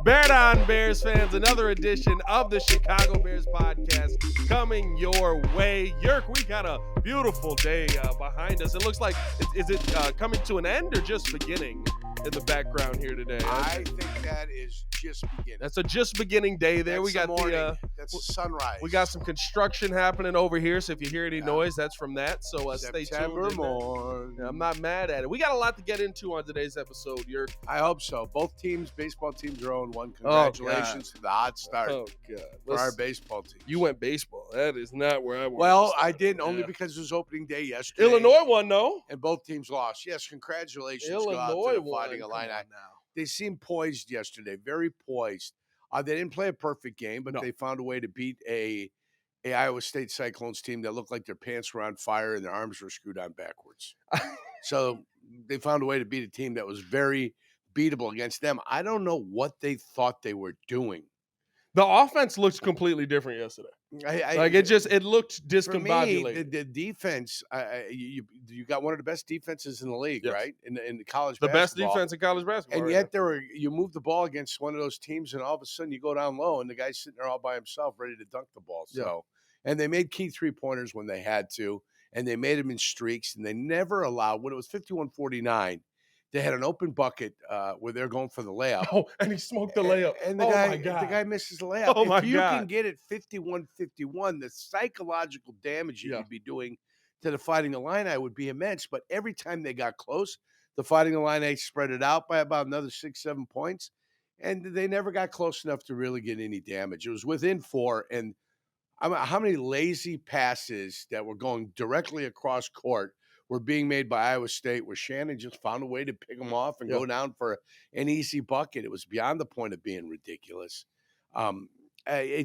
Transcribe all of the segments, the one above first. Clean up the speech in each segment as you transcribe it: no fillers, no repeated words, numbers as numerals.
Bear down, Bears fans. Another edition of the Chicago Bears podcast coming your way. Yerk, we got a beautiful day behind us. It looks like, is it coming to an end or just beginning in the background here today? I think that is just beginning. That's a just beginning day there. That's we got the morning. That's the sunrise. We got some construction happening over here, so if you hear any noise, that's from that. So stay tuned. September morning. I'm not mad at it. We got a lot to get into on today's episode, Yerk. I hope so. Both teams, baseball teams, are 0-1. Congratulations to the hot start for our baseball team. You went baseball. That is not where I went. Well, I didn't, only because it was opening day yesterday. Illinois won, though. And both teams lost. Yes, congratulations. Illinois won. Fighting Illini. They seemed poised yesterday, very poised. They didn't play a perfect game, but they found a way to beat a Iowa State Cyclones team that looked like their pants were on fire and their arms were screwed on backwards. So they found a way to beat a team that was very beatable against them. I don't know what they thought they were doing. The offense looked completely different yesterday. It looked discombobulated. For me, the defense, you got one of the best defenses in the league, yes. right? In the college the basketball. best defense in college basketball. And yet you move the ball against one of those teams, and all of a sudden you go down low, and the guy's sitting there all by himself, ready to dunk the ball. So, and they made key 3-pointers when they had to, and they made them in streaks, and they never allowed. When it was 51-49. They had an open bucket where they're going for the layup. Oh, and he smoked the layup. And the guy misses the layup. Oh, if you can get it 51-51, the psychological damage you'd be doing to the Fighting Illini would be immense. But every time they got close, the Fighting Illini spread it out by about another 6-7 points. And they never got close enough to really get any damage. It was within 4. And how many lazy passes that were going directly across court were being made by Iowa State, where Shannon just found a way to pick them off and go down for an easy bucket. It was beyond the point of being ridiculous. For an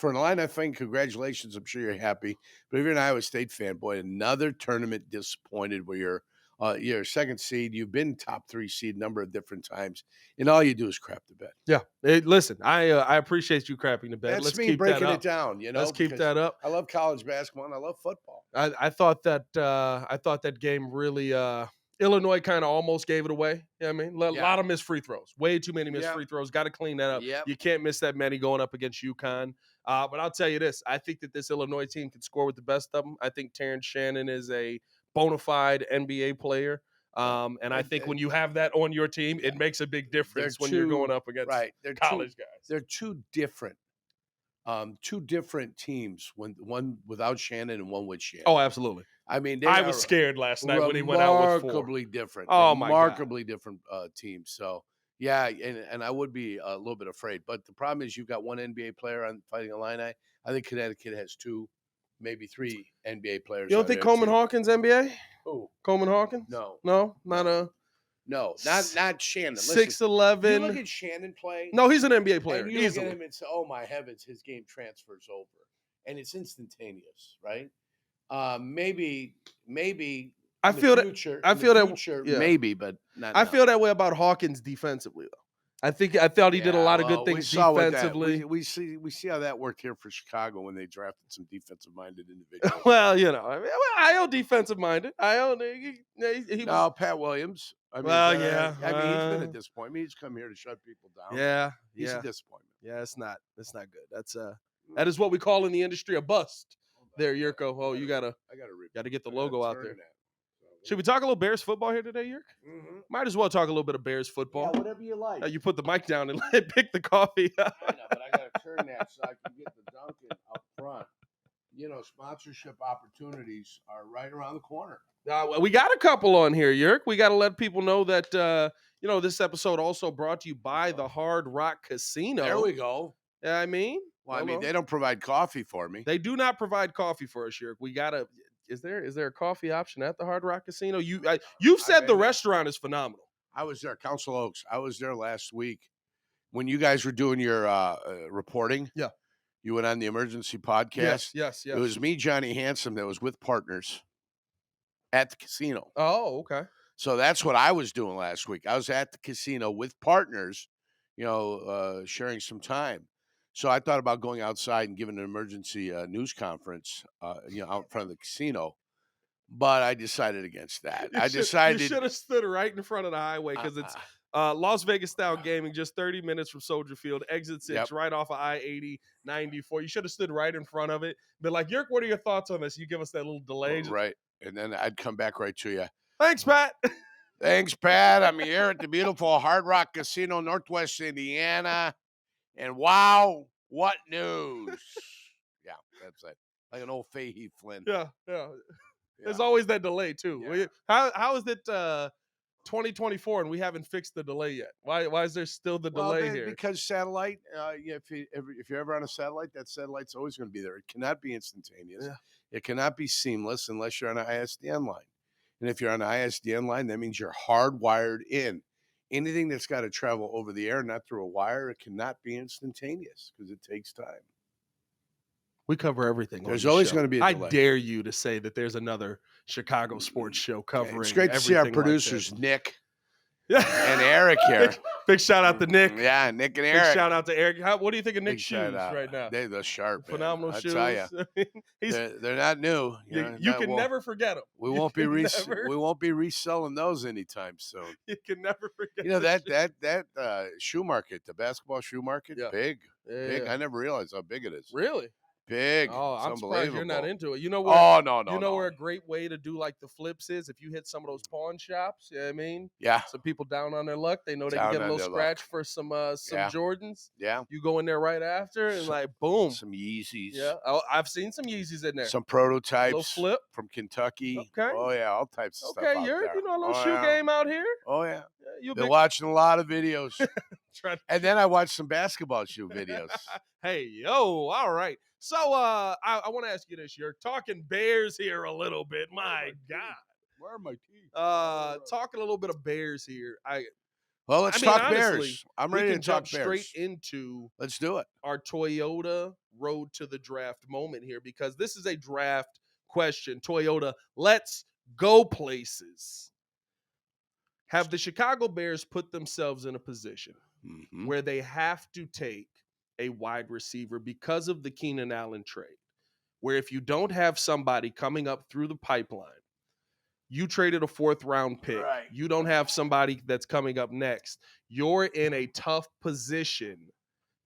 Illini fan, congratulations. I'm sure you're happy. But if you're an Iowa State fan, boy, another tournament disappointed where you're a second seed. You've been top 3 seed a number of different times, and all you do is crap the bed. Yeah. Listen, I appreciate you crapping the bed. Let's keep breaking it down. Let's keep that up. I love college basketball and I love football. I thought that game really Illinois kind of almost gave it away. You know what I mean? A lot of missed free throws. Way too many missed free throws. Got to clean that up. Yep. You can't miss that many going up against UConn. But I'll tell you this. I think that this Illinois team can score with the best of them. I think Terrence Shannon is a bona fide NBA player. And I think when you have that on your team, it makes a big difference when you're going up against college guys. They're two different teams, one without Shannon and one with Shannon. Oh, absolutely. I mean, I was scared last night when he went out with 4. Remarkably different. Oh, my God. Remarkably different teams. So, yeah, and I would be a little bit afraid. But the problem is you've got one NBA player on Fighting Illini. I think Connecticut has 2, maybe 3 NBA players. You don't think Coleman Hawkins NBA? Who? Coleman Hawkins? No, not Shannon. 6'11". You look at Shannon play. No, he's an NBA player. And you look at him and say, "Oh my heavens, his game transfers over," and it's instantaneous, right? Maybe. I feel that. Maybe, but not. I feel that way about Hawkins defensively, though. I thought he did a lot of good things defensively. We see how that worked here for Chicago when they drafted some defensive-minded individuals. Well, I defensive minded. Pat Williams. He's been a disappointment. He's come here to shut people down. Yeah, he's a disappointment. Yeah, it's not good. That is what we call in the industry a bust. There, Jurko. Oh, you gotta get the logo out there. Should we talk a little Bears football here today, Yerk? Mm-hmm. Might as well talk a little bit of Bears football. Yeah, whatever you like. You put the mic down and pick the coffee. I know, but I got to turn that so I can get the Dunkin' up front. Sponsorship opportunities are right around the corner. We got a couple on here, Yerk. We got to let people know that, this episode also brought to you by the Hard Rock Casino. There we go. Yeah, I mean. Well, they don't provide coffee for me. They do not provide coffee for us, Yerk. We got to. Is there a coffee option at the Hard Rock Casino? You've said the restaurant is phenomenal. I was there, Council Oaks. I was there last week when you guys were doing your reporting. Yeah. You went on the emergency podcast. Yes. It was me, Johnny Handsome, that was with partners at the casino. Oh, okay. So that's what I was doing last week. I was at the casino with partners, sharing some time. So I thought about going outside and giving an emergency news conference, out in front of the casino. But I decided against that. You should have stood right in front of the highway because it's Las Vegas style gaming, just 30 minutes from Soldier Field, exit 6, Yep. right off of I-80, 94. You should have stood right in front of it. But like, Yerk, what are your thoughts on this? You give us that little delay. Right. And then I'd come back right to you. Thanks, Pat. Thanks, Pat. I'm here at the beautiful Hard Rock Casino, Northwest Indiana. And wow, what news? Yeah, that's it. Like an old Fahey Flynn. Yeah. There's always that delay too. Yeah. How is it 2024 and we haven't fixed the delay yet? Why is there still the delay here? Because satellite, if you're ever on a satellite, that satellite's always going to be there. It cannot be instantaneous. Yeah. It cannot be seamless unless you're on an ISDN line. And if you're on an ISDN line, that means you're hardwired in. Anything that's got to travel over the air, not through a wire, it cannot be instantaneous because it takes time. We cover everything. There's always going to be a I delay. dare you to say that there's another Chicago sports show covering. It's great to see our everything producers, like Nick Yeah. and Eric here. Big shout out to Nick. Yeah, Nick and Big Eric. shout out to Eric. What do you think of Nick's Big shout shoes out. right now? They're sharp. Man. Phenomenal I'll shoes. tell you. They're not new. You can never forget them. We won't be reselling those anytime soon. You can never forget. That shoe market, the basketball shoe market, big. Yeah. I never realized how big it is. Really? Big. Oh, it's I'm surprised you're not into it. You know where? Oh no. You know where a great way to do like the flips is if you hit some of those pawn shops. You know what I mean? Yeah. Some people down on their luck. They know they can get a little scratch for some Jordans. Yeah. You go in there right after and like boom. Some Yeezys. Yeah. I've seen some Yeezys in there. Some prototypes. Little flip from Kentucky. Okay. Oh yeah, all types of stuff. Okay, you're a little shoe game out here. Oh yeah. You've been watching a lot of videos. And then I watched some basketball shoe videos. Hey, yo, all right. So I want to ask you this. You're talking Bears here a little bit. My God. Where are my teeth? Talking a little bit of Bears here. Let's talk honestly, Bears. I'm ready to talk jump Bears. straight into Let's do it. Our Toyota road to the draft moment here because this is a draft question. Toyota, let's go places. Have the Chicago Bears put themselves in a position where they have to take a wide receiver because of the Keenan Allen trade, where if you don't have somebody coming up through the pipeline, you traded a 4th round pick. Right. You don't have somebody that's coming up next. You're in a tough position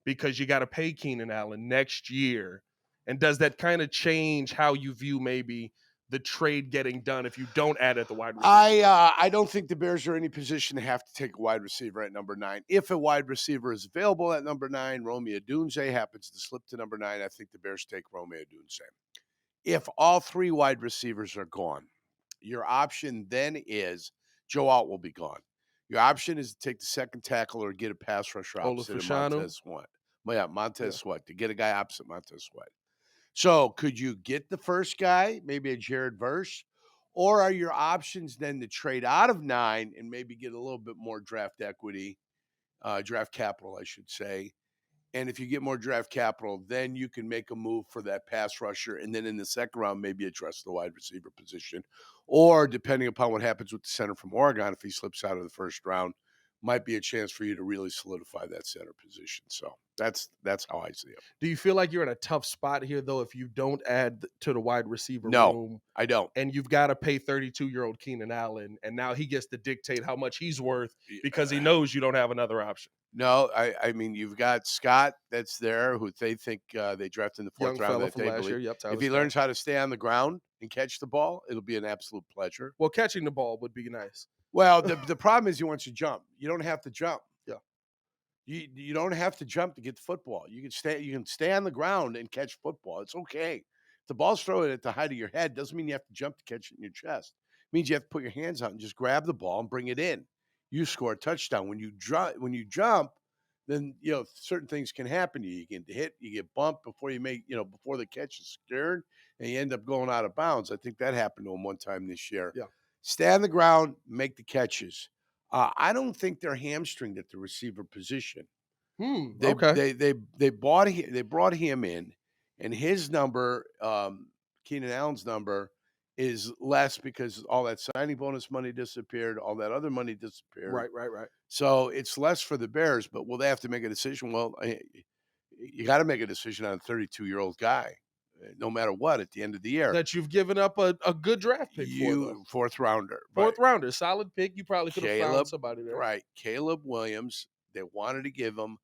because you got to pay Keenan Allen next year. And does that kind of change how you view maybe the trade getting done if you don't add at the wide receiver? I don't think the Bears are in any position to have to take a wide receiver at number 9. If a wide receiver is available at number 9, Romeo Dunze happens to slip to number 9, I think the Bears take Romeo Dunze. If all 3 wide receivers are gone, your option then is Joe Alt will be gone. Your option is to take the second tackle or get a pass rusher opposite of Montez Sweat. Montez Sweat, to get a guy opposite Montez Sweat. So could you get the first guy, maybe a Jared Verse, or are your options then to trade out of 9 and maybe get a little bit more draft equity, draft capital, I should say. And if you get more draft capital, then you can make a move for that pass rusher. And then in the second round, maybe address the wide receiver position. Or depending upon what happens with the center from Oregon, if he slips out of the first round, might be a chance for you to really solidify that center position. So that's how I see it. Do you feel like you're in a tough spot here, though, if you don't add to the wide receiver room? No, I don't. And you've got to pay 32-year-old Keenan Allen, and now he gets to dictate how much he's worth because he knows you don't have another option. No, I mean, you've got Scott that's there who they think they drafted in the 4th round. That they believe. Yep, if he learns how to stay on the ground and catch the ball, it'll be an absolute pleasure. Well, catching the ball would be nice. Well, the problem is he wants to jump. You don't have to jump. Yeah. You don't have to jump to get the football. You can stay on the ground and catch football. It's okay. If the ball's thrown at the height of your head, doesn't mean you have to jump to catch it in your chest. It means you have to put your hands out and just grab the ball and bring it in. You score a touchdown. When you jump, then certain things can happen to you. You get hit, you get bumped before you make, before the catch is secured, and you end up going out of bounds. I think that happened to him one time this year. Yeah. Stay on the ground, make the catches. I don't think they're hamstringed at the receiver position. They brought him in, and his number, Keenan Allen's number, is less because all that signing bonus money disappeared, all that other money disappeared. Right. So it's less for the Bears, but will they have to make a decision? Well, you got to make a decision on a 32-year-old guy. no matter what at the end of the year. That you've given up a good draft pick for, though. Fourth rounder. Fourth rounder, solid pick. You probably could have found Caleb, somebody there. right. Caleb Williams, they wanted to give him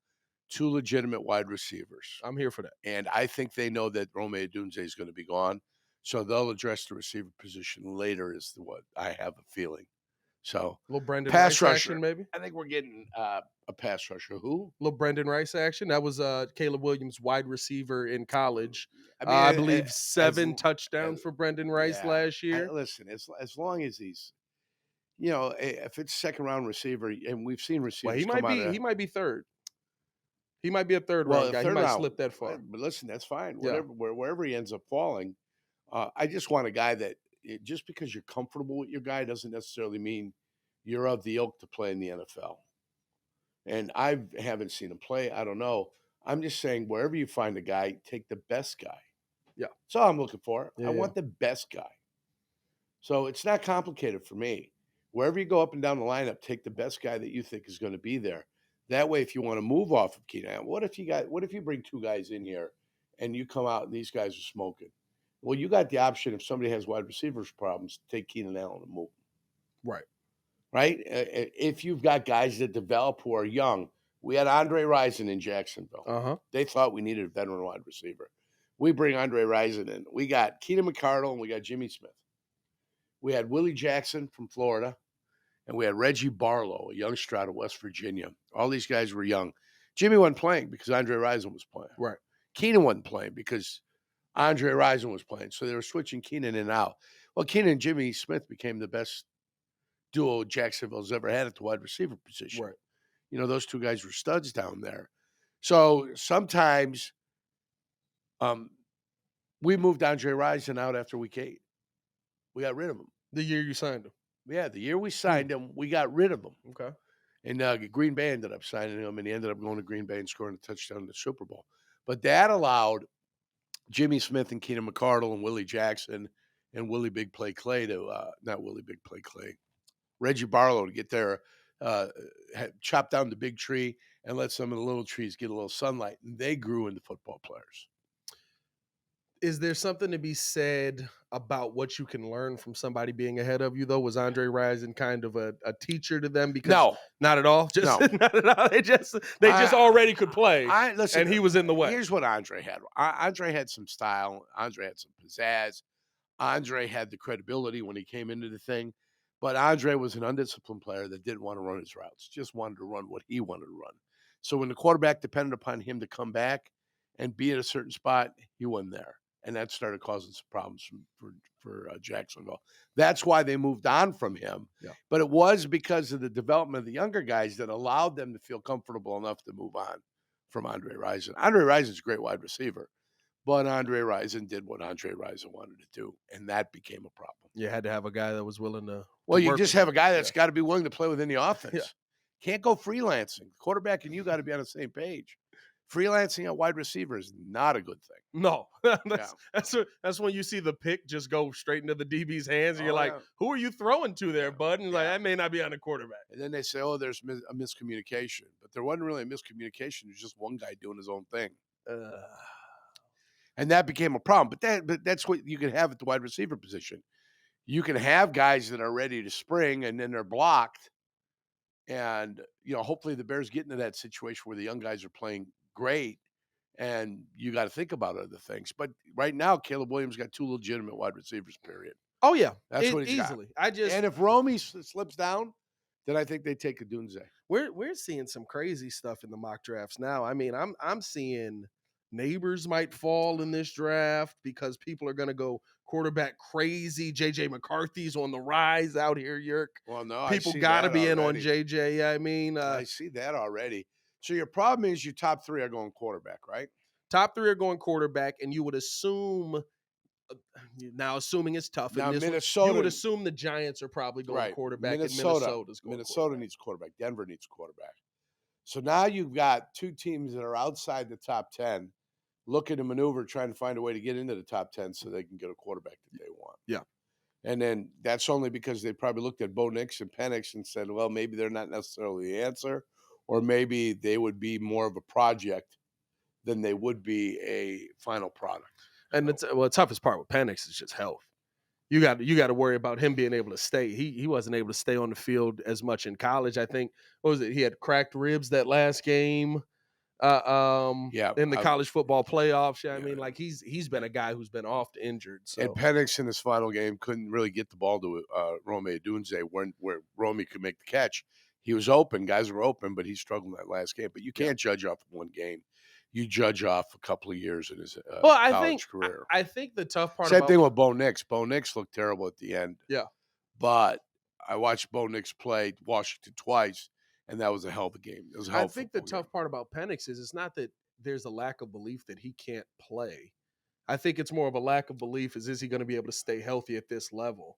2 legitimate wide receivers. I'm here for that. And I think they know that Rome Odunze is going to be gone. So they'll address the receiver position later is what I have a feeling. So a little Brendan pass Rice rusher, action, maybe. I think we're getting a pass rusher. Who? A little Brendan Rice action. That was Caleb Williams, wide receiver in college. I believe 7 touchdowns for Brendan Rice last year. Listen, as long as he's, if it's second round receiver, and we've seen receivers, he might be third. He might be a third round guy. He might slip that far. But listen, that's fine. Wherever he ends up falling, I just want a guy that just because you're comfortable with your guy doesn't necessarily mean you're of the ilk to play in the NFL. And I haven't seen him play. I don't know. I'm just saying wherever you find a guy, take the best guy. Yeah. That's all I'm looking for. Yeah, I want the best guy. So it's not complicated for me. Wherever you go up and down the lineup, take the best guy that you think is going to be there. That way, if you want to move off of Keenan, what if you bring 2 guys in here and you come out and these guys are smoking? Well, you got the option if somebody has wide receivers problems, take Keenan Allen and move him. Right. Right? If you've got guys that develop who are young, we had Andre Rison in Jacksonville. Uh-huh. They thought we needed a veteran wide receiver. We bring Andre Rison in. We got Keenan McCardle and we got Jimmy Smith. We had Willie Jackson from Florida, and we had Reggie Barlow, a youngster out of West Virginia. All these guys were young. Jimmy wasn't playing because Andre Rison was playing. Right. Keenan wasn't playing because Andre Rison was playing. So they were switching Keenan in and out. Well, Keenan and Jimmy Smith became the best duo Jacksonville's ever had at the wide receiver position. Right. Those 2 guys were studs down there. So sometimes we moved Andre Rison out after week 8. We got rid of him. The year you signed him. Yeah, the year we signed him, we got rid of him. Okay. And Green Bay ended up signing him, and he ended up going to Green Bay and scoring a touchdown in the Super Bowl. But that allowed Jimmy Smith and Keenan McCardle and Willie Jackson and Willie Big Play Clay Reggie Barlow to get there, chop down the big tree and let some of the little trees get a little sunlight. And they grew into football players. Is there something to be said about what you can learn from somebody being ahead of you, though? Was Andre Rison kind of a teacher to them? Because no, not at all. Not at all. They just already could play. And he was in the way. Here's what Andre had. Andre had some style. Andre had some pizzazz. Andre had the credibility when he came into the thing. But Andre was an undisciplined player that didn't want to run his routes, just wanted to run what he wanted to run. So when the quarterback depended upon him to come back and be at a certain spot, he wasn't there. And that started causing some problems for Jacksonville. That's why they moved on from him. Yeah. But it was because of the development of the younger guys that allowed them to feel comfortable enough to move on from Andre Rison. Andre Rison's a great wide receiver, but Andre Rison did what Andre Rison wanted to do, and that became a problem. You had to have a guy that was willing to. Well, you just have a guy that's got to be willing to play within the offense. Yeah. Can't go freelancing. The quarterback and you got to be on the same page. Freelancing at wide receiver is not a good thing. No, that's when you see the pick just go straight into the DB's hands, and you're like, "Who are you throwing to there, bud?" And like, I may not be on the quarterback. And then they say, "Oh, there's a miscommunication," but there wasn't really a miscommunication. There's just one guy doing his own thing, and that became a problem. But that's what you can have at the wide receiver position. You can have guys that are ready to spring, and then they're blocked, and hopefully the Bears get into that situation where the young guys are playing great, and you got to think about other things. But right now, Caleb Williams got 2 legitimate wide receivers, period. Oh, yeah. That's what he's easily got. And if Romy slips down, then I think they take a Odunze. We're seeing some crazy stuff in the mock drafts now. I mean, I'm seeing neighbors might fall in this draft because people are going to go quarterback crazy. JJ McCarthy's on the rise out here, Yerk. Well, no, people got to be in on JJ. I mean, I see that already. So your problem is your top 3 are going quarterback, right? Top 3 are going quarterback, and you would assume now, assuming it's tough. Now, Minnesota, you would assume the Giants are probably going quarterback. Minnesota needs quarterback. Denver needs quarterback. So now you've got 2 teams that are outside the top 10 looking to maneuver, trying to find a way to get into the top 10 so they can get a quarterback that they want. Yeah. And then that's only because they probably looked at Bo Nix and Penix and said, well, maybe they're not necessarily the answer, or maybe they would be more of a project than they would be a final product. And the toughest part with Penix is just health. You got to worry about him being able to stay. He wasn't able to stay on the field as much in college. I think what was it? He had cracked ribs that last game. Yeah, In the college football playoffs. Yeah, I yeah. mean, like he's been a guy who's been oft injured. And So Penix in his final game couldn't really get the ball to Rome Odunze where Rome could make the catch. He was open, guys were open, but he struggled in that last game. But you can't judge off one game. You judge off a couple of years in his well, I college think career. I think the tough part Same about thing with Bo Nix. Bo Nix looked terrible at the end. yeah. But I watched Bo Nix play Washington twice, and that was a hell of a game. It was a hell I of a think the football tough part about Penix is it's not that there's a lack of belief that he can't play. I think it's more of a lack of belief is he going to be able to stay healthy at this level?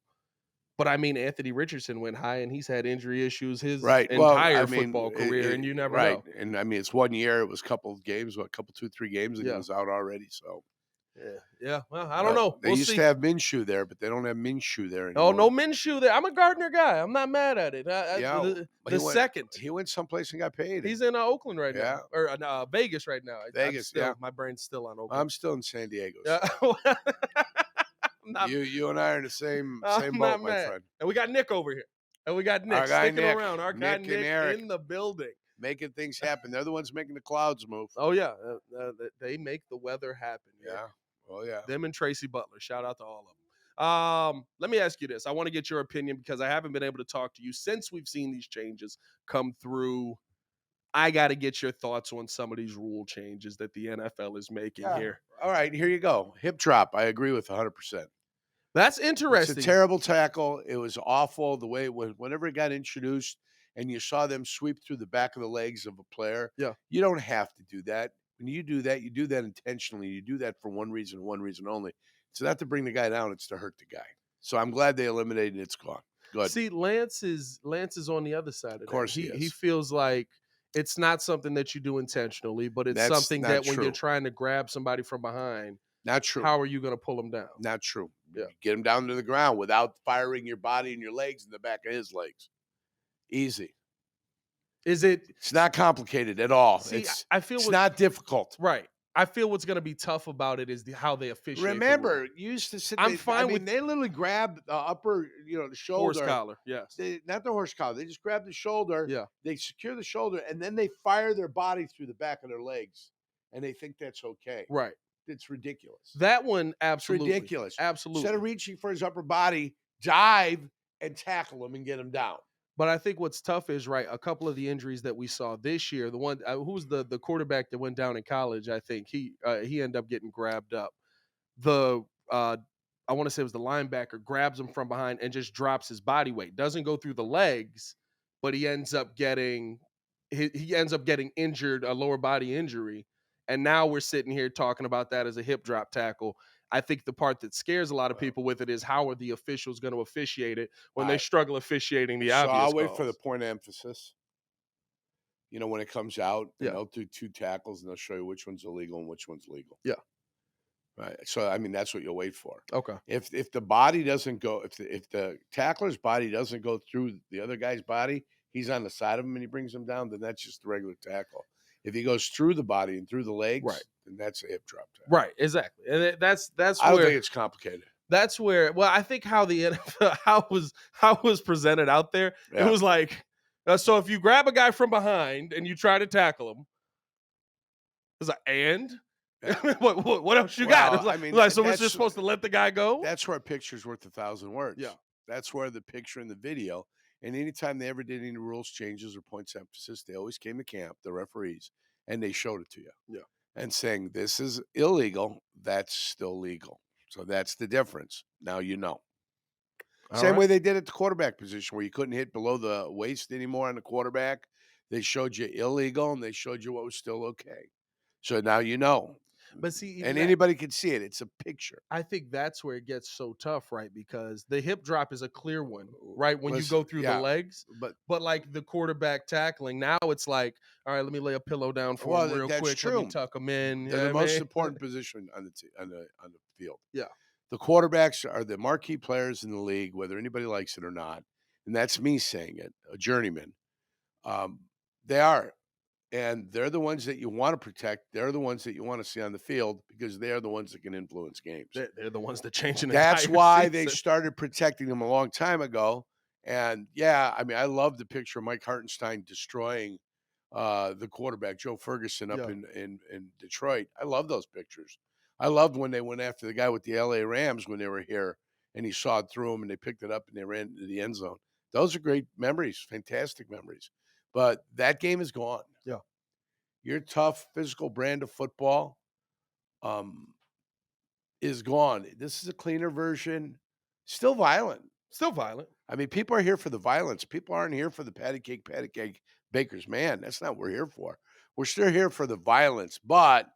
But I mean, Anthony Richardson went high and he's had injury issues his Right. Well, entire I mean, football career, and you never right. know. And I mean, it's 1 year. It was a couple of games, a couple, 2-3 games, and he Yeah. was out already. So, Yeah. Well, I don't know. They We'll used see. to have Minshew there, but they don't have Minshew there Oh, anymore. no Minshew there. I'm a Gardner guy. I'm not mad at it. Second. He went someplace and got paid. He's in Oakland right Yeah. now, or Vegas right now. Vegas, My brain's still on Oakland. I'm still in San Diego. Yeah. So. Not, you and I are in the same boat, my friend. And we got Nick over here. And we got Nick Our guy sticking Nick. around. Our guy Nick Nick and Eric. in the building. Making things happen. They're the ones making the clouds move. Oh, yeah. They make the weather happen. Yeah. Oh, yeah. Them and Tracy Butler. Shout out to all of them. Let me ask you this. I want to get your opinion because I haven't been able to talk to you since we've seen these changes come through. I got to get your thoughts on some of these rule changes that the NFL is making here. All right, here you go. Hip drop. I agree with 100%. That's interesting. It's a terrible tackle. It was awful the way it was. Whenever it got introduced and you saw them sweep through the back of the legs of a player, you don't have to do that. When you do that intentionally. You do that for one reason only. It's not to bring the guy down. It's to hurt the guy. So I'm glad they eliminated it. It's gone. Good. See, Lance is on the other side of that. Of course he feels like it's not something that you do intentionally, but it's something that when you're trying to grab somebody from behind, not true. How are you going to pull them down? Not true. Yeah. Get him down to the ground without firing your body and your legs in the back of his legs. Easy. It's not complicated at all. See, it's not difficult. Right. I feel what's going to be tough about it is how they officiate. Remember, you used to sit. I'm fine with. They literally grab the upper, the shoulder, horse collar. Yes. Not the horse collar. They just grab the shoulder. Yeah. They secure the shoulder, and then they fire their body through the back of their legs, and they think that's okay. Right. It's ridiculous. That one, absolutely it's ridiculous. Absolutely. Instead of reaching for his upper body, dive and tackle him and get him down. But I think what's tough is, a couple of the injuries that we saw this year, the one who's the quarterback that went down in college, I think he ended up getting grabbed up. I want to say it was the linebacker grabs him from behind and just drops his body weight. Doesn't go through the legs, but he ends up getting injured, a lower body injury. And now we're sitting here talking about that as a hip drop tackle. I think the part that scares a lot of people with it is how are the officials going to officiate it when they struggle officiating the obvious I'll wait calls. for the point of emphasis. When it comes out, they'll do 2 tackles and they'll show you which one's illegal and which one's legal. Yeah. Right. So, I mean, that's what you'll wait for. Okay. If the body doesn't go, if the tackler's body doesn't go through the other guy's body, he's on the side of him and he brings him down, then that's just a regular tackle. If he goes through the body and through the legs, then that's a hip drop tackle. Right, exactly. And that's I don't think it's complicated. That's where, I think how the NFL, how it was presented out there, it was like, so if you grab a guy from behind and you try to tackle him, it's like, and? What else you got? So we're just supposed to let the guy go? That's where a picture's worth 1,000 words. Yeah. That's where the picture and the video, and anytime they ever did any rules changes or points of emphasis, they always came to camp, the referees, and they showed it to you. Yeah. And saying, this is illegal, that's still legal. So that's the difference. Now you know. Same way they did at the quarterback position where you couldn't hit below the waist anymore on the quarterback. They showed you illegal and they showed you what was still okay. So now you know. But see, and anybody can see it. It's a picture. I think that's where it gets so tough, right? Because the hip drop is a clear one, right? When you go through the legs, but like the quarterback tackling, now it's like, all right, let me lay a pillow down for him real quick. True. Let me tuck him in. They're the most important position on the field. Yeah, the quarterbacks are the marquee players in the league, whether anybody likes it or not, and that's me saying it, a journeyman. They are. And they're the ones that you want to protect. They're the ones that you want to see on the field because they're the ones that can influence games. They're the ones that change an That's entire why season. they started protecting them a long time ago. And yeah, I mean, I love the picture of Mike Hartenstein destroying the quarterback, Joe Ferguson, up in Detroit. I love those pictures. I loved when they went after the guy with the LA Rams when they were here and he sawed through him and they picked it up and they ran into the end zone. Those are great memories, fantastic memories. But that game is gone. Yeah. Your tough physical brand of football is gone. This is a cleaner version, still violent. Still violent. I mean, people are here for the violence. People aren't here for the patty cake, baker's man. That's not what we're here for. We're still here for the violence, but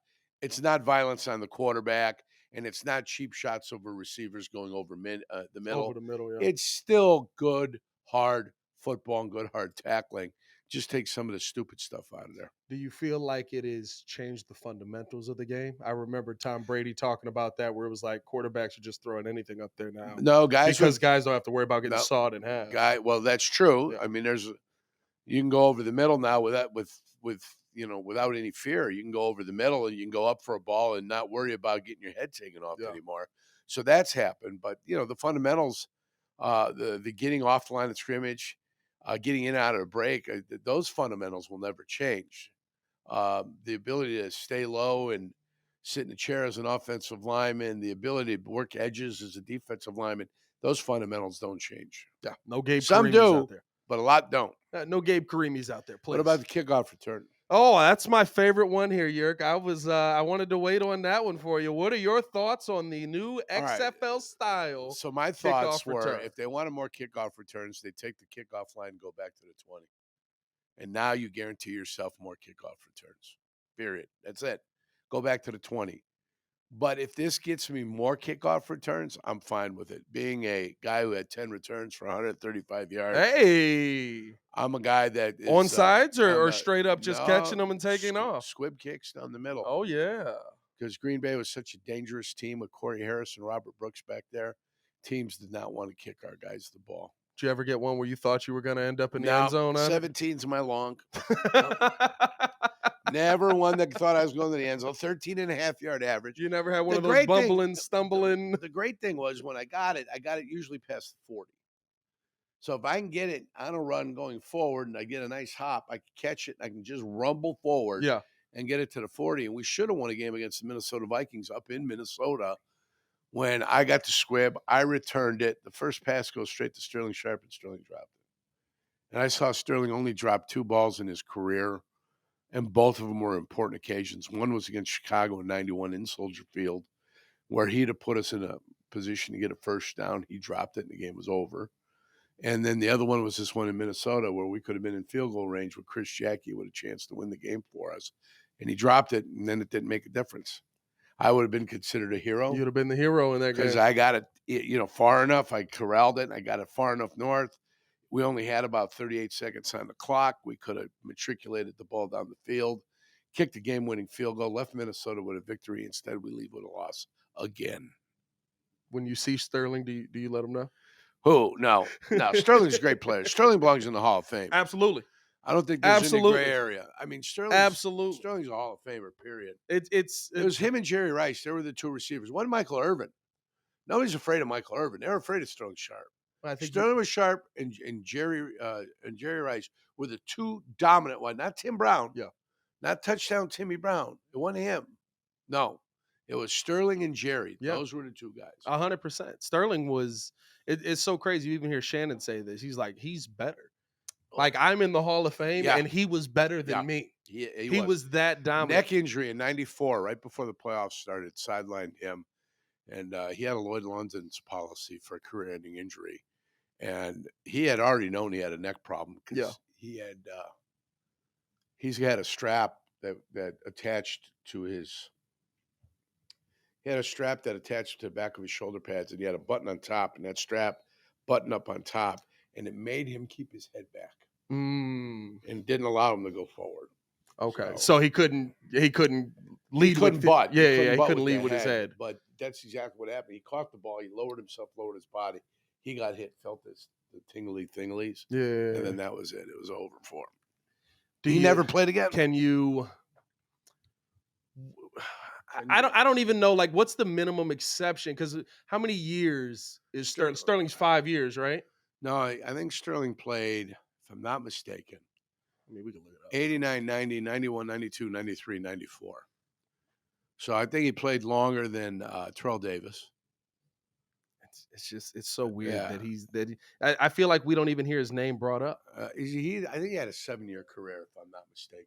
it's not violence on the quarterback, and it's not cheap shots over receivers going over the middle. Over the middle, yeah. It's still good, hard football and good, hard tackling. Just take some of the stupid stuff out of there. Do you feel like it has changed the fundamentals of the game? I remember Tom Brady talking about that, where it was like quarterbacks are just throwing anything up there now. No, guys, because guys don't have to worry about getting sawed in half. Well, that's true. Yeah. I mean, you can go over the middle now without any fear. You can go over the middle and you can go up for a ball and not worry about getting your head taken off anymore. So that's happened. But the fundamentals, the getting off the line of scrimmage, getting in and out of a break, those fundamentals will never change. The ability to stay low and sit in a chair as an offensive lineman, the ability to work edges as a defensive lineman, those fundamentals don't change. Yeah, no Gabe Some Kareem's do, out there. But a lot don't. No Gabe Kareem's out there. Please. What about the kickoff return? Oh, that's my favorite one here, Yerk. I wanted to wait on that one for you. What are your thoughts on the new XFL style? So my thoughts were, if they wanted more kickoff returns, they take the kickoff line and go back to the 20. And now you guarantee yourself more kickoff returns. Period. That's it. Go back to the 20. But if this gets me more kickoff returns, I'm fine with it. Being a guy who had 10 returns for 135 yards. Hey. I'm a guy that is onsides or straight up just catching them and taking off. Squib kicks down the middle. Oh, yeah. Because Green Bay was such a dangerous team with Corey Harris and Robert Brooks back there. Teams did not want to kick our guys the ball. Did you ever get one where you thought you were going to end up in the end zone? 17's my long. Never one that thought I was going to the end zone. 13.5-yard average. You never had one of those bumbling, stumbling. The great thing was when I got it usually past the 40. So if I can get it on a run going forward and I get a nice hop, I can catch it and I can just rumble forward and get it to the 40. And we should have won a game against the Minnesota Vikings up in Minnesota when I got the squib. I returned it. The first pass goes straight to Sterling Sharp and Sterling dropped it. And I saw Sterling only drop 2 balls in his career, and both of them were important occasions. One was against Chicago in 91 in Soldier Field, where he'd have put us in a position to get a first down. He dropped it and the game was over. And then the other one was this one in Minnesota where we could have been in field goal range with Chris Jackie with a chance to win the game for us. And he dropped it, and then it didn't make a difference. I would have been considered a hero. You would have been the hero in that game. Because I got it, far enough. I corralled it, and I got it far enough north. We only had about 38 seconds on the clock. We could have matriculated the ball down the field, kicked the game-winning field goal, left Minnesota with a victory. Instead, we leave with a loss again. When you see Sterling, do you let him know? Who? No. Sterling's a great player. Sterling belongs in the Hall of Fame. Absolutely. I don't think there's any gray area. I mean, Sterling's a Hall of Famer, period. It was him and Jerry Rice. They were the 2 receivers. One, Michael Irvin. Nobody's afraid of Michael Irvin. They were afraid of Sterling Sharp. Sterling was sharp, and Jerry Rice were the 2 dominant ones. Not Tim Brown. Yeah. Not touchdown Timmy Brown. It wasn't him. No. It was Sterling and Jerry. Yeah. Those were the 2 guys. 100%. Sterling was it's so crazy. You even hear Shannon say this. He's like, he's better. Like, I'm in the Hall of Fame, and he was better than me. He was that dominant. Neck injury in 94, right before the playoffs started, sidelined him. And he had a Lloyd London's policy for a career-ending injury. And he had already known he had a neck problem because he's had a strap that attached to his – he had a strap that attached to the back of his shoulder pads, and he had a button on top, and that strap buttoned up on top, and it made him keep his head back and didn't allow him to go forward. Okay, so he couldn't lead. He couldn't butt. He couldn't lead with his head. But that's exactly what happened. He caught the ball. He lowered himself, lowered his body. He got hit, felt the tingly thinglies. Yeah, and then that was it. It was over for him. He never played again. Can you? I don't even know. Like, what's the minimum exception? Because how many years is Sterling? Sterling's 5 years, right? No, I think Sterling played, if I'm not mistaken, I mean, we can look it up. 89, 90, 91, 92, 93, 94. So I think he played longer than Terrell Davis. It's so weird that I feel like we don't even hear his name brought up. I think he had a 7-year career, if I'm not mistaken.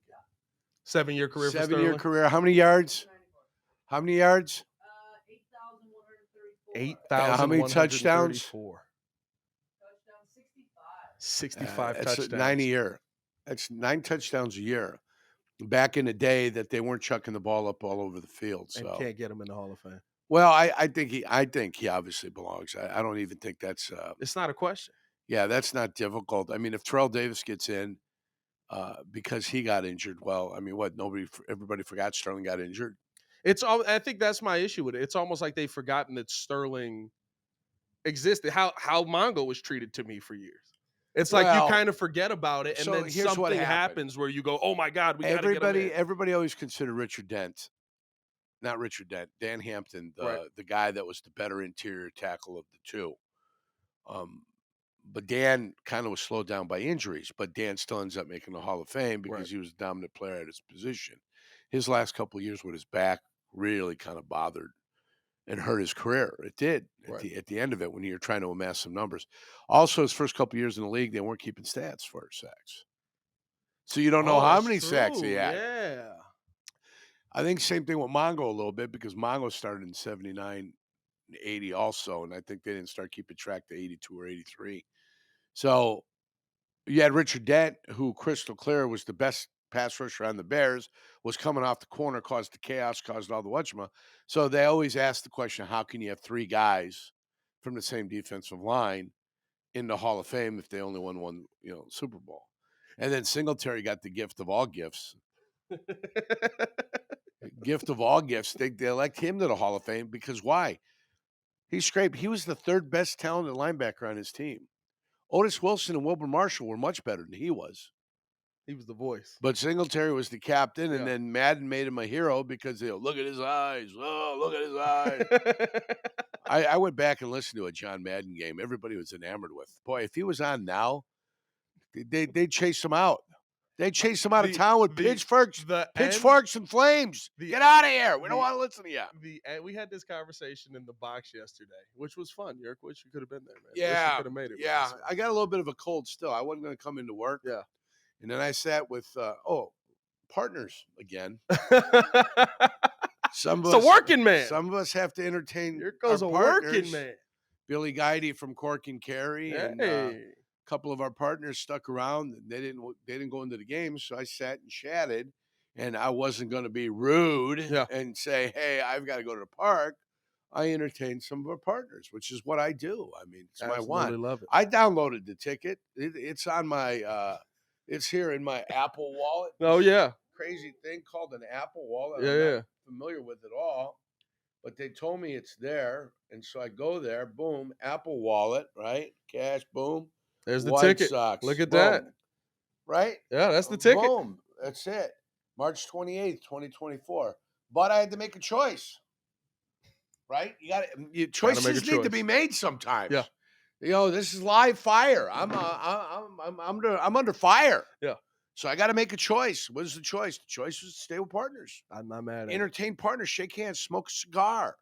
7-year career. 7-year career. How many yards? 8,000. How many touchdowns? 65 that's touchdowns. 9 a year. That's 9 touchdowns a year. Back in the day that they weren't chucking the ball up all over the field. So and can't get him in the Hall of Fame. Well, I think he obviously belongs. I don't even think that's it's not a question. Yeah, that's not difficult. I mean, if Terrell Davis gets in because he got injured, well, I mean, everybody forgot Sterling got injured. I think that's my issue with it. It's almost like they've forgotten that Sterling existed. How Mongo was treated to me for years. It's like you kind of forget about it, and then something happens where you go, "Oh my God, we got to get him in." Everybody always considered Dan Hampton, the guy that was the better interior tackle of the two. But Dan kind of was slowed down by injuries, but Dan still ends up making the Hall of Fame because he was a dominant player at his position. His last couple of years with his back really kind of bothered and hurt his career. It did at the end of it when you're trying to amass some numbers. Also, his first couple of years in the league, they weren't keeping stats for his sacks. So you don't know how many sacks he had. Yeah. I think same thing with Mongo a little bit because Mongo started in 79, 80 also, and I think they didn't start keeping track to 82 or 83. So you had Richard Dent, who crystal clear was the best pass rusher on the Bears, was coming off the corner, caused the chaos, caused all the whatchama. So they always ask the question, how can you have 3 guys from the same defensive line in the Hall of Fame if they only won one, Super Bowl? And then Singletary got the gift of all gifts. Gift of all gifts. They elect him to the Hall of Fame because why? He was the 3rd best talented linebacker on his team. Otis Wilson and Wilbur Marshall were much better than he was. He was the voice. But Singletary was the captain, and then Madden made him a hero because look at his eyes. Oh, look at his eyes. I went back and listened to a John Madden game. Everybody was enamored with. Boy, if he was on now, they'd chase him out. They'd chase him out of town with pitchforks and flames. Get out of here. We don't want to listen to you. We had this conversation in the box yesterday, which was fun. Yerk, wish you could have been there, man. Yeah. Could have made it. Yeah. I got a little bit of a cold still. I wasn't going to come into work. Yeah. And then I sat with, partners again. It's a working man. Some of us have to entertain. Here goes a working man. Billy Guidey from Cork and Carry, and a couple of our partners stuck around. They didn't go into the game, so I sat and chatted. And I wasn't going to be rude and say, "Hey, I've got to go to the park." I entertained some of our partners, which is what I do. I mean, it's my want. Love it. I downloaded the ticket. It's on my. It's here in my Apple Wallet. Oh yeah. Crazy thing called an Apple Wallet. I'm not familiar with it all, but they told me it's there, and so I go there. Boom, Apple Wallet, right? Cash, boom. There's the White ticket. Sox, Look at boom. that. Right? Yeah, that's the ticket. Boom. That's it. March 28th, 2024. But I had to make a choice. Right? Choices need to be made sometimes. Yeah. This is live fire. I'm under fire. Yeah. So I got to make a choice. What is the choice? The choice was to stay with partners. I'm not mad at it. Entertain partners, shake hands, smoke a cigar.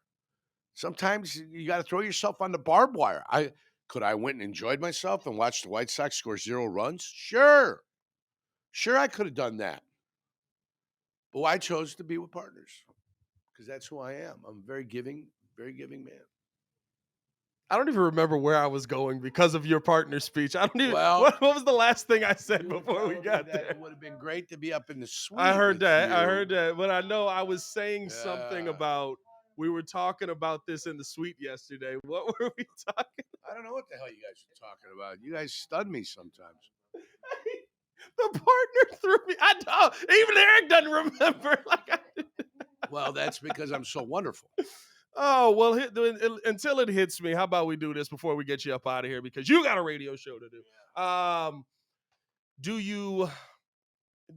Sometimes you got to throw yourself on the barbed wire. Could I went and enjoyed myself and watched the White Sox score 0 runs? Sure, I could have done that. But I chose to be with partners because that's who I am. I'm a very giving man. I don't even remember where I was going because of your partner speech. I don't even. What was the last thing I said before we got there? It would have been great to be up in the suite. I heard that. But I know I was saying something about. We were talking about this in the suite yesterday. What were we talking about? I don't know what the hell you guys are talking about. You guys stun me sometimes. The partner threw me. I know. Even Eric doesn't remember. Well, that's because I'm so wonderful. Oh, well, until it hits me, how about we do this before we get you up out of here because you got a radio show to do.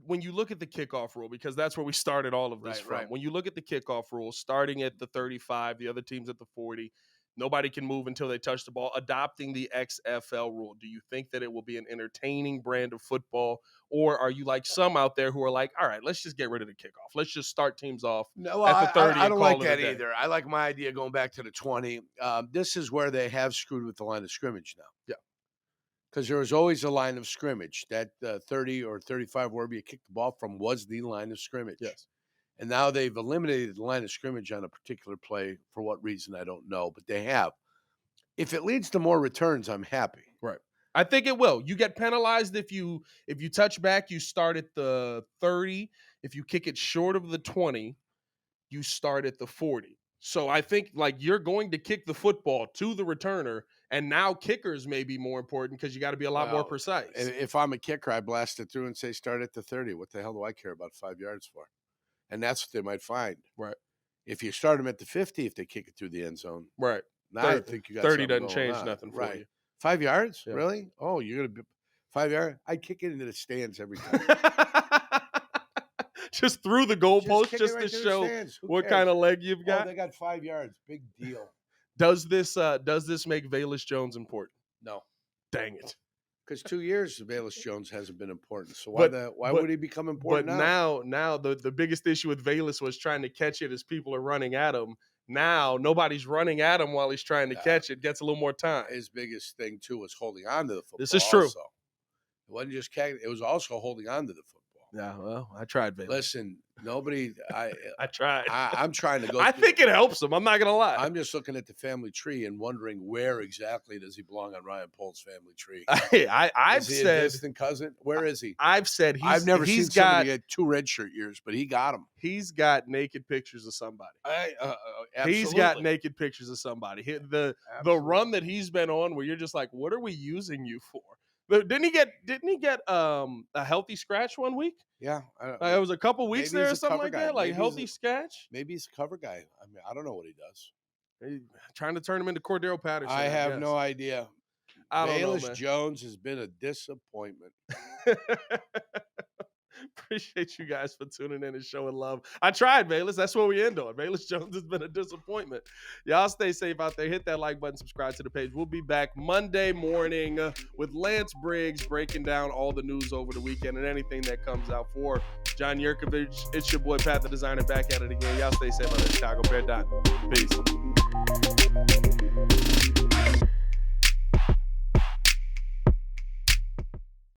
when you look at the kickoff rule, because that's where we started all of this from. Right. When you look at the kickoff rule, starting at the 35, the other team's at the 40, nobody can move until they touch the ball. Adopting the XFL rule, do you think that it will be an entertaining brand of football, or are you like some out there who are like, all right, let's just get rid of the kickoff. Let's just start teams off No, at the 30. I don't call like it a that day. either. I like my idea going back to the 20. This is where they have screwed with the line of scrimmage now. Yeah. Because there was always a line of scrimmage. That 30 or 35, wherever you kick the ball from, was the line of scrimmage. Yes. And now they've eliminated the line of scrimmage on a particular play. For what reason, I don't know. But they have. If it leads to more returns, I'm happy. Right. I think it will. You get penalized if you touch back, you start at the 30. If you kick it short of the 20, you start at the 40. So I think like you're going to kick the football to the returner, and now kickers may be more important because you got to be a lot more precise. If I'm a kicker, I blast it through and say start at the 30. What the hell do I care about 5 yards for? And that's what they might find. Right. If you start them at the 50, if they kick it through the end zone. Right. Now I think you got 30 doesn't going change on. nothing for right. you. 5 yards? Yeah. Really? Oh, you're going to be 5 yards? I'd kick it into the stands every time. Just through the goalpost, just right to show what cares? kind of leg you've got. Oh, they got 5 yards. Big deal. Does this make Velus Jones important? No. Dang it. Because 2 years, Velus Jones hasn't been important. So why would he become important now? But now the biggest issue with Velus was trying to catch it as people are running at him. Now nobody's running at him while he's trying to catch it. Gets a little more time. His biggest thing, too, was holding on to the football. This is true. Also. It wasn't just catching. It was also holding on to the football. Yeah, well, I tried, Velus. Listen, nobody. I tried. I'm trying to go. I think it helps him. I'm not gonna lie. I'm just looking at the family tree and wondering where exactly does he belong on Ryan Pohl's family tree. I've is he said a distant cousin. Where is he? I've said I've never seen somebody get 2 red shirt years, but he got them. He's got naked pictures of somebody. He's got naked pictures of somebody. The run that he's been on, where you're just like, what are we using you for? Didn't he get a healthy scratch one week? Yeah, it was a couple weeks there or something like guy. that. Like maybe healthy scratch. Maybe he's a cover guy. I mean, I don't know what he does. Trying to turn him into Cordero Patterson. I have no idea. I don't know, man. Velus Jones has been a disappointment. Appreciate you guys for tuning in and showing love. I tried, Velus. That's what we end on. Velus Jones has been a disappointment. Y'all stay safe out there. Hit that like button, subscribe to the page. We'll be back Monday morning with Lance Briggs breaking down all the news over the weekend and anything that comes out. For John Yurkovich, it's your boy Pat the Designer back at it again. Y'all stay safe out there, Chicago Bear. Peace.